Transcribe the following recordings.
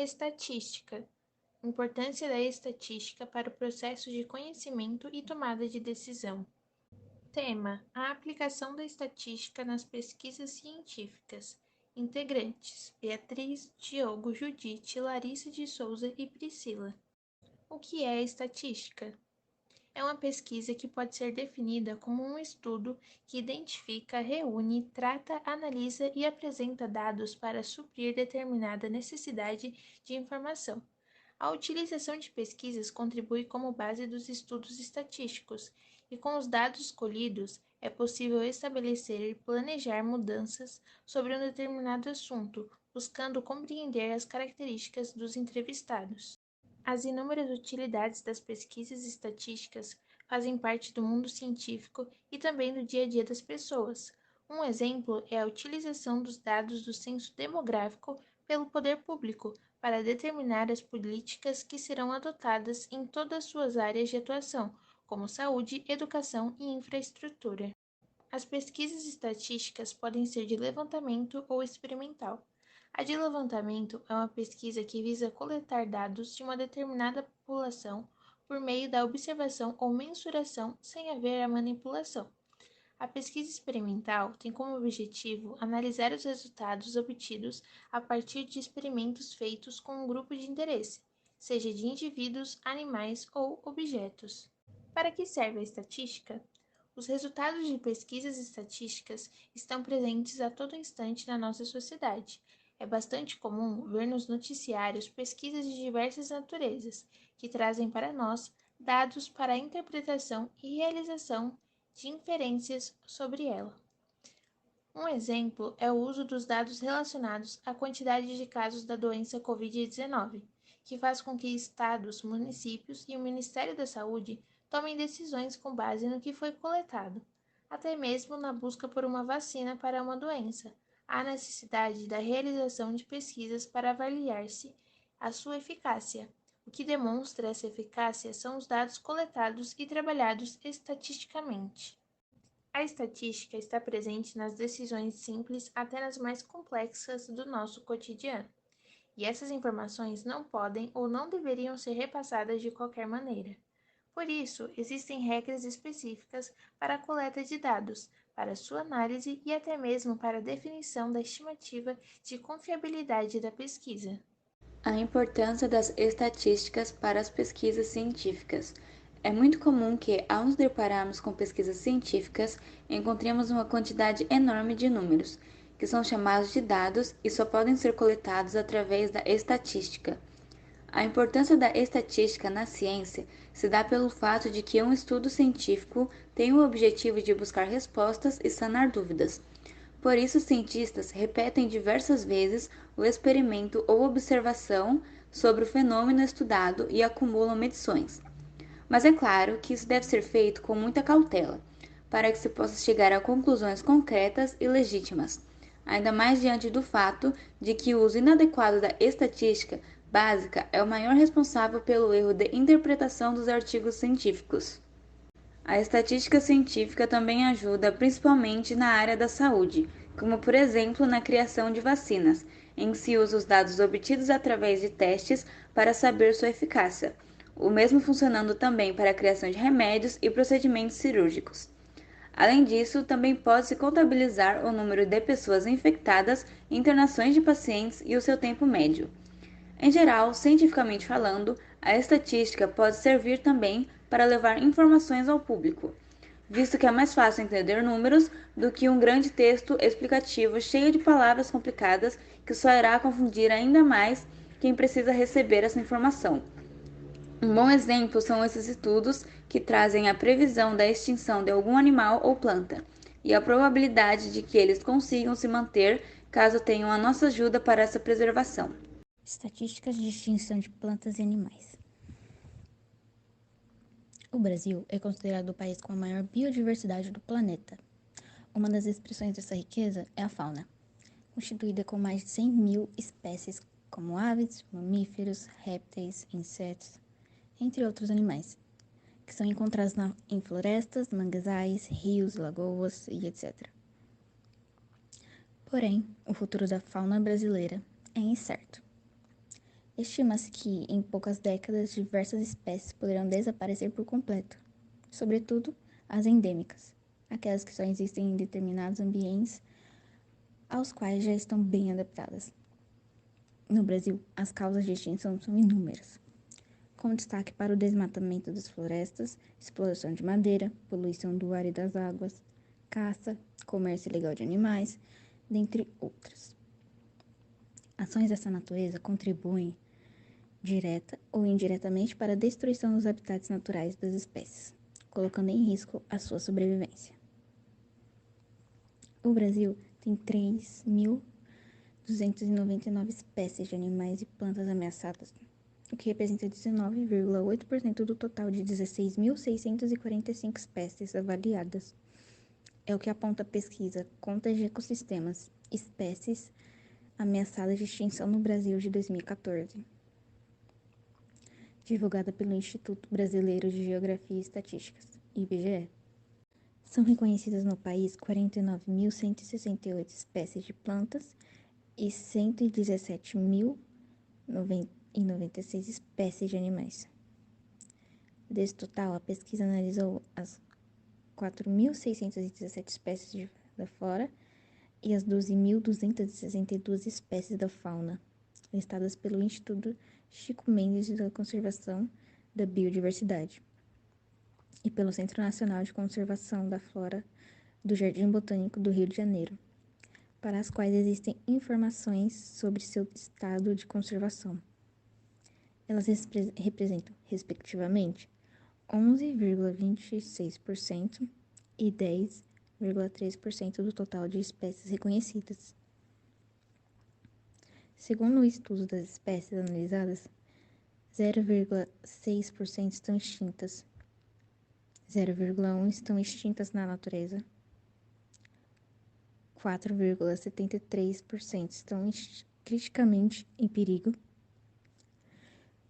Estatística. Importância da estatística para o processo de conhecimento e tomada de decisão. Tema: a aplicação da estatística nas pesquisas científicas. Integrantes: Beatriz, Diogo, Judite, Larissa de Souza e Priscila. O que é estatística? É uma pesquisa que pode ser definida como um estudo que identifica, reúne, trata, analisa e apresenta dados para suprir determinada necessidade de informação. A utilização de pesquisas contribui como base dos estudos estatísticos, e com os dados colhidos é possível estabelecer e planejar mudanças sobre um determinado assunto, buscando compreender as características dos entrevistados. As inúmeras utilidades das pesquisas estatísticas fazem parte do mundo científico e também do dia a dia das pessoas. Um exemplo é a utilização dos dados do censo demográfico pelo poder público para determinar as políticas que serão adotadas em todas as suas áreas de atuação, como saúde, educação e infraestrutura. As pesquisas estatísticas podem ser de levantamento ou experimental. A de levantamento é uma pesquisa que visa coletar dados de uma determinada população por meio da observação ou mensuração sem haver a manipulação. A pesquisa experimental tem como objetivo analisar os resultados obtidos a partir de experimentos feitos com um grupo de interesse, seja de indivíduos, animais ou objetos. Para que serve a estatística? Os resultados de pesquisas estatísticas estão presentes a todo instante na nossa sociedade. É bastante comum ver nos noticiários pesquisas de diversas naturezas, que trazem para nós dados para a interpretação e realização de inferências sobre ela. Um exemplo é o uso dos dados relacionados à quantidade de casos da doença Covid-19, que faz com que estados, municípios e o Ministério da Saúde tomem decisões com base no que foi coletado. Até mesmo na busca por uma vacina para uma doença, há necessidade da realização de pesquisas para avaliar-se a sua eficácia. O que demonstra essa eficácia são os dados coletados e trabalhados estatisticamente. A estatística está presente nas decisões simples até nas mais complexas do nosso cotidiano, e essas informações não podem ou não deveriam ser repassadas de qualquer maneira. Por isso, existem regras específicas para a coleta de dados, para sua análise e até mesmo para a definição da estimativa de confiabilidade da pesquisa. A importância das estatísticas para as pesquisas científicas. É muito comum que, ao nos depararmos com pesquisas científicas, encontremos uma quantidade enorme de números, que são chamados de dados e só podem ser coletados através da estatística. A importância da estatística na ciência se dá pelo fato de que um estudo científico tem o objetivo de buscar respostas e sanar dúvidas. Por isso, os cientistas repetem diversas vezes o experimento ou observação sobre o fenômeno estudado e acumulam medições. Mas é claro que isso deve ser feito com muita cautela, para que se possa chegar a conclusões concretas e legítimas, ainda mais diante do fato de que o uso inadequado da estatística básica é o maior responsável pelo erro de interpretação dos artigos científicos. A estatística científica também ajuda principalmente na área da saúde, como por exemplo na criação de vacinas, em que se usa os dados obtidos através de testes para saber sua eficácia, o mesmo funcionando também para a criação de remédios e procedimentos cirúrgicos. Além disso, também pode-se contabilizar o número de pessoas infectadas, internações de pacientes e o seu tempo médio. Em geral, cientificamente falando, a estatística pode servir também para levar informações ao público, visto que é mais fácil entender números do que um grande texto explicativo cheio de palavras complicadas que só irá confundir ainda mais quem precisa receber essa informação. Um bom exemplo são esses estudos que trazem a previsão da extinção de algum animal ou planta e a probabilidade de que eles consigam se manter caso tenham a nossa ajuda para essa preservação. Estatísticas de extinção de plantas e animais. O Brasil é considerado o país com a maior biodiversidade do planeta. Uma das expressões dessa riqueza é a fauna, constituída com mais de 100 mil espécies, como aves, mamíferos, répteis, insetos, entre outros animais, que são encontrados em florestas, manguezais, rios, lagoas e etc. Porém, o futuro da fauna brasileira é incerto. Estima-se que, em poucas décadas, diversas espécies poderão desaparecer por completo, sobretudo as endêmicas, aquelas que só existem em determinados ambientes aos quais já estão bem adaptadas. No Brasil, as causas de extinção são inúmeras, com destaque para o desmatamento das florestas, exploração de madeira, poluição do ar e das águas, caça, comércio ilegal de animais, dentre outras. Ações dessa natureza contribuem direta ou indiretamente para a destruição dos habitats naturais das espécies, colocando em risco a sua sobrevivência. O Brasil tem 3.299 espécies de animais e plantas ameaçadas, o que representa 19,8% do total de 16.645 espécies avaliadas. É o que aponta a pesquisa Contas de Ecossistemas, Espécies Ameaçadas de Extinção no Brasil de 2014, divulgada pelo Instituto Brasileiro de Geografia e Estatísticas, IBGE. São reconhecidas no país 49.168 espécies de plantas e 117.096 espécies de animais. Desse total, a pesquisa analisou as 4.617 espécies da flora e as 12.262 espécies da fauna, listadas pelo Instituto Chico Mendes da Conservação da Biodiversidade e pelo Centro Nacional de Conservação da Flora do Jardim Botânico do Rio de Janeiro, para as quais existem informações sobre seu estado de conservação. Elas representam, respectivamente, 11,26% e 10,3% do total de espécies reconhecidas. Segundo o estudo das espécies analisadas, 0,6% estão extintas, 0,1% estão extintas na natureza, 4,73% estão criticamente em perigo,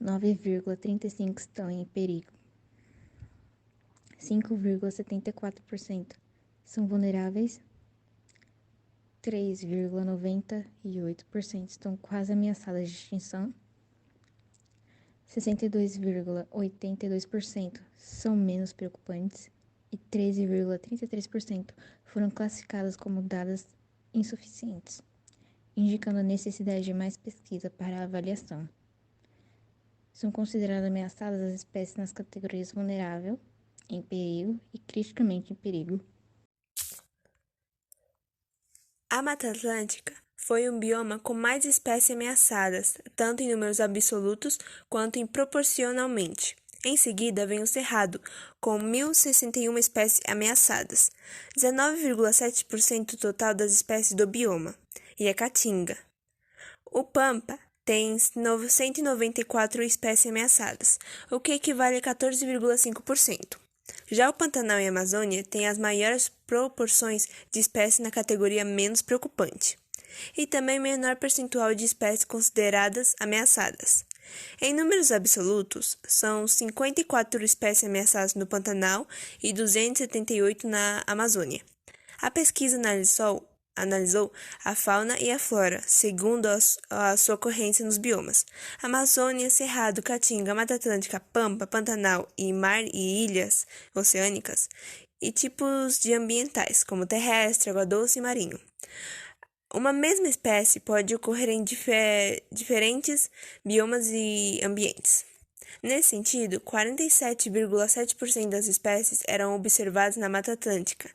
9,35% estão em perigo, 5,74% são vulneráveis, 3,98% estão quase ameaçadas de extinção, 62,82% são menos preocupantes e 13,33% foram classificadas como dadas insuficientes, indicando a necessidade de mais pesquisa para a avaliação. São consideradas ameaçadas as espécies nas categorias vulnerável, em perigo e criticamente em perigo. A Mata Atlântica foi um bioma com mais espécies ameaçadas, tanto em números absolutos quanto proporcionalmente. Em seguida, vem o Cerrado, com 1.061 espécies ameaçadas, 19,7% do total das espécies do bioma, e a Caatinga. O Pampa tem 194 espécies ameaçadas, o que equivale a 14,5%. Já o Pantanal e a Amazônia têm as maiores proporções de espécies na categoria menos preocupante, e também menor percentual de espécies consideradas ameaçadas. Em números absolutos, são 54 espécies ameaçadas no Pantanal e 278 na Amazônia. A pesquisa analisou a fauna e a flora, segundo a sua ocorrência nos biomas: Amazônia, Cerrado, Caatinga, Mata Atlântica, Pampa, Pantanal e mar e ilhas oceânicas, e tipos de ambientais, como terrestre, água doce e marinho. Uma mesma espécie pode ocorrer em diferentes biomas e ambientes. Nesse sentido, 47,7% das espécies eram observadas na Mata Atlântica,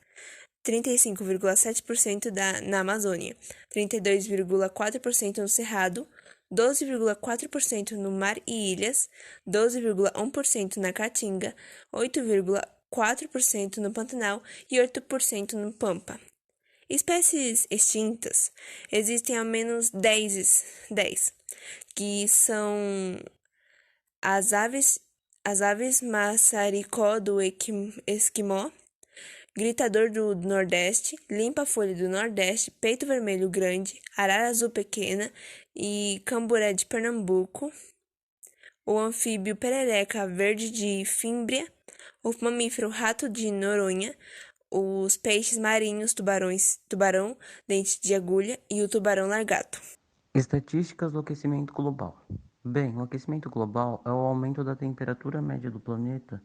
35,7% na Amazônia, 32,4% no Cerrado, 12,4% no mar e ilhas, 12,1% na Caatinga, 8,4% no Pantanal e 8% no Pampa. Espécies extintas existem ao menos 10, que são as aves maçaricó do Esquimó, gritador do Nordeste, limpa-folha do Nordeste, peito vermelho grande, arara azul pequena e camburé de Pernambuco, o anfíbio perereca verde de Fímbria, o mamífero rato de Noronha, os peixes marinhos, tubarão, dente de agulha e o tubarão largato. Estatísticas do aquecimento global. Bem, o aquecimento global é o aumento da temperatura média do planeta.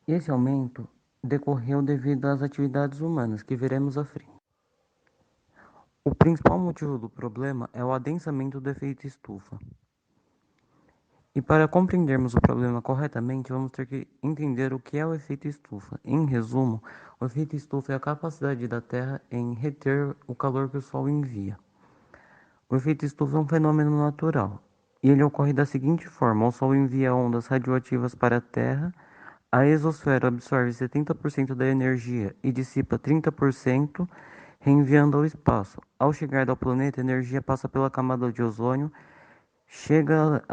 Esse aumento decorreu devido às atividades humanas que veremos à frente. O principal motivo do problema é o adensamento do efeito estufa. E para compreendermos o problema corretamente, vamos ter que entender o que é o efeito estufa. Em resumo, o efeito estufa é a capacidade da Terra em reter o calor que o Sol envia. O efeito estufa é um fenômeno natural, e ele ocorre da seguinte forma: o Sol envia ondas radioativas para a Terra, a exosfera absorve 70% da energia e dissipa 30%, reenviando ao espaço. Ao chegar ao planeta, a energia passa pela camada de ozônio, chega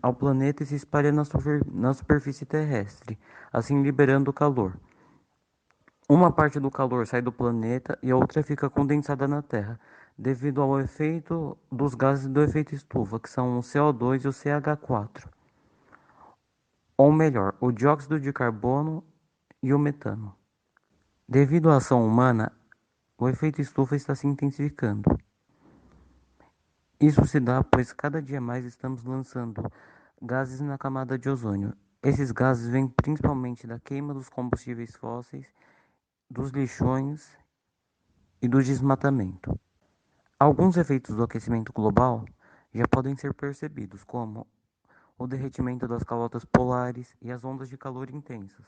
ao planeta e se espalha na superfície terrestre, assim liberando o calor. Uma parte do calor sai do planeta e a outra fica condensada na Terra, devido ao efeito dos gases do efeito estufa, que são o CO2 e o CH4. Ou melhor, o dióxido de carbono e o metano. Devido à ação humana, o efeito estufa está se intensificando. Isso se dá pois cada dia mais estamos lançando gases na camada de ozônio. Esses gases vêm principalmente da queima dos combustíveis fósseis, dos lixões e do desmatamento. Alguns efeitos do aquecimento global já podem ser percebidos, como o derretimento das calotas polares e as ondas de calor intensas.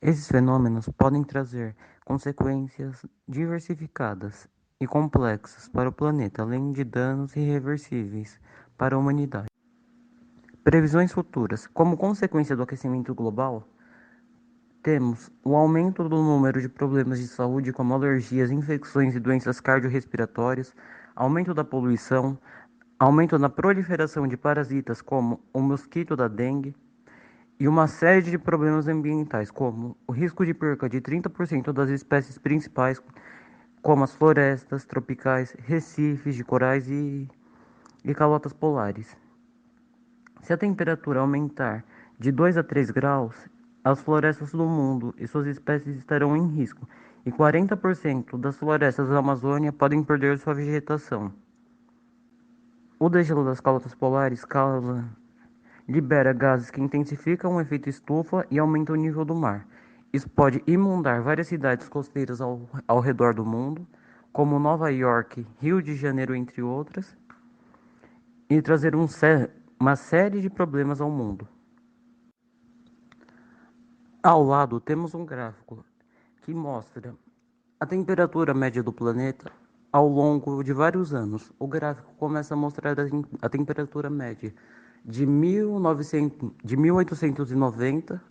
Esses fenômenos podem trazer consequências diversificadas e complexas para o planeta, além de danos irreversíveis para a humanidade. Previsões futuras. Como consequência do aquecimento global, temos o aumento do número de problemas de saúde como alergias, infecções e doenças cardiorrespiratórias, aumento da poluição, aumento na proliferação de parasitas como o mosquito da dengue e uma série de problemas ambientais, como o risco de perca de 30% das espécies principais, como as florestas tropicais, recifes de corais e calotas polares. Se a temperatura aumentar de 2 a 3 graus, as florestas do mundo e suas espécies estarão em risco, e 40% das florestas da Amazônia podem perder sua vegetação. O degelo das calotas polares libera gases que intensificam o efeito estufa e aumentam o nível do mar. Isso pode inundar várias cidades costeiras ao redor do mundo, como Nova York, Rio de Janeiro, entre outras, e trazer uma série de problemas ao mundo. Ao lado temos um gráfico que mostra a temperatura média do planeta ao longo de vários anos. O gráfico começa a mostrar a temperatura média de 1890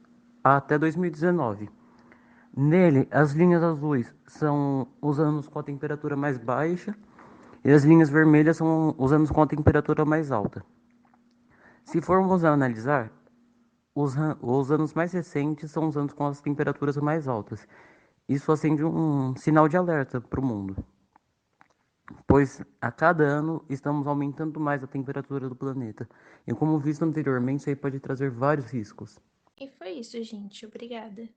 até 2019. Nele, as linhas azuis são os anos com a temperatura mais baixa e as linhas vermelhas são os anos com a temperatura mais alta. Se formos analisar, os anos mais recentes são os anos com as temperaturas mais altas. Isso acende um sinal de alerta para o mundo, pois a cada ano estamos aumentando mais a temperatura do planeta. E como visto anteriormente, isso aí pode trazer vários riscos. E foi isso, gente. Obrigada.